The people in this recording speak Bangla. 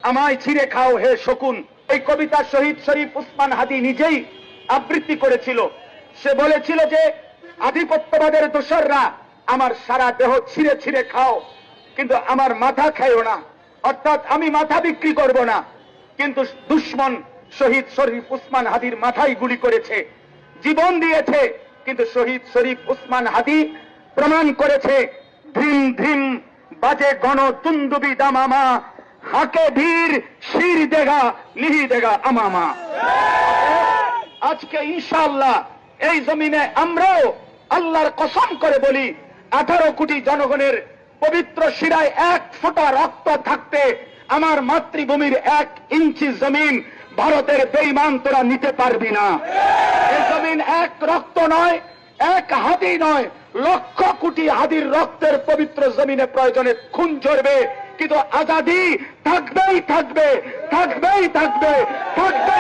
আমায় ছিঁড়ে খাও হে শকুন। এই কবিতা শহীদ শরীফ উসমান হাদি নিজেই আবৃত্তি করেছিল। সে বলেছিল যে আধিপত্যবাদের দোসররা আমার সারা দেহ ছিঁড়ে ছিঁড়ে খাও, কিন্তু আমার মাথা খাইও না, অর্থাৎ আমি মাথা বিক্রি করব না। কিন্তু দুশ্মন শহীদ শরীফ উসমান হাদির মাথায় গুলি করেছে, জীবন দিয়েছে, কিন্তু শহীদ শরীফ উসমান হাদি প্রমাণ করেছে ধিম ধিম বাজে গণ তুন্দুবি দামামা, হাকে ধীর শির দেগা লিহি দেগা আমামা। আজকে ইনশাআল্লাহ এই জমিনে আমরাও আল্লাহর কসম করে বলি, 18 কোটি জনগণের পবিত্র শিরায় 1 ফোঁটা রক্ত থাকতে আমার মাতৃভূমির 1 ইঞ্চি জমিন ভারতের বেঈমান তোরা নিতে পারবি না। এই জমিন 1 রক্ত নয়, 1 হাদি নয়, লক্ষ কোটি হাদির রক্তের পবিত্র জমিনে প্রয়োজনে খুন ঝরবে, কিন্তু আজাদি থাকবেই থাকবে, থাকবেই থাকবে, থাকবে